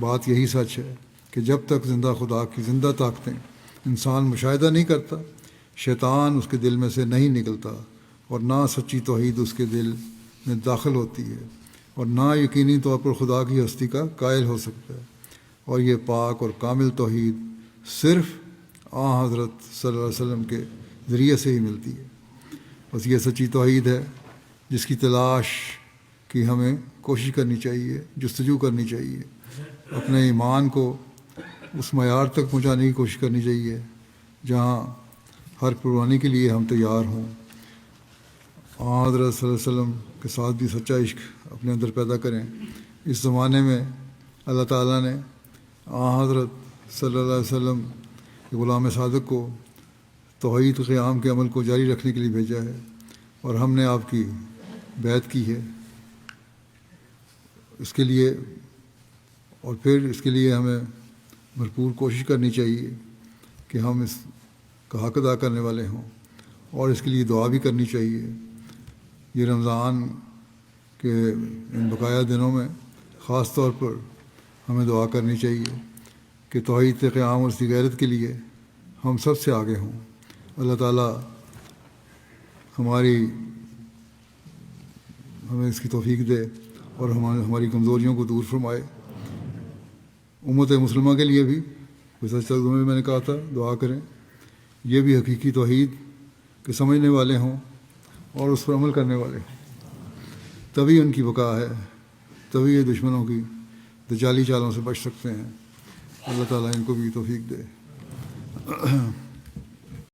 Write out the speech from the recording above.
بات یہی سچ ہے کہ جب تک زندہ خدا کی زندہ طاقتیں انسان مشاہدہ نہیں کرتا، شیطان اس کے دل میں سے نہیں نکلتا، اور نہ سچی توحید اس کے دل میں داخل ہوتی ہے، اور نہ یقینی طور پر خدا کی ہستی کا قائل ہو سکتا ہے۔ اور یہ پاک اور کامل توحید صرف حضرت صلی اللہ علیہ وسلم کے ذریعے سے ہی ملتی ہے۔ بس یہ سچی توحید ہے جس کی تلاش کی ہمیں کوشش کرنی چاہیے، جستجو کرنی چاہیے، اپنے ایمان کو اس معیار تک پہنچانے کی کوشش کرنی چاہیے جہاں ہر قربانی کے لیے ہم تیار ہوں۔ حضرت صلی اللہ علیہ وسلم کے ساتھ بھی سچا عشق اپنے اندر پیدا کریں۔ اس زمانے میں اللہ تعالیٰ نے حضرت صلی اللہ علیہ وسلم کے غلام صادق کو توحید قیام کے عمل کو جاری رکھنے کے لیے بھیجا ہے، اور ہم نے آپ کی بیعت کی ہے اس کے لیے، اور پھر اس کے لیے ہمیں بھرپور کوشش کرنی چاہیے کہ ہم اس کا حق ادا کرنے والے ہوں، اور اس کے لیے دعا بھی کرنی چاہیے۔ یہ رمضان کے ان بقایا دنوں میں خاص طور پر ہمیں دعا کرنی چاہیے کہ توحید قیام اور اس کی غیرت کے لیے ہم سب سے آگے ہوں۔ اللہ تعالیٰ ہمیں اس کی توفیق دے اور ہماری کمزوریوں کو دور فرمائے۔ امت مسلمہ کے لیے بھی گزشتہ دنوں میں نے کہا تھا دعا کریں، یہ بھی حقیقی توحید کے سمجھنے والے ہوں اور اس پر عمل کرنے والے ہوں، تبھی ان کی بقا ہے، تبھی یہ دشمنوں کی دجالی چالوں سے بچ سکتے ہیں۔ اللہ تعالیٰ ان کو بھی توفیق دے۔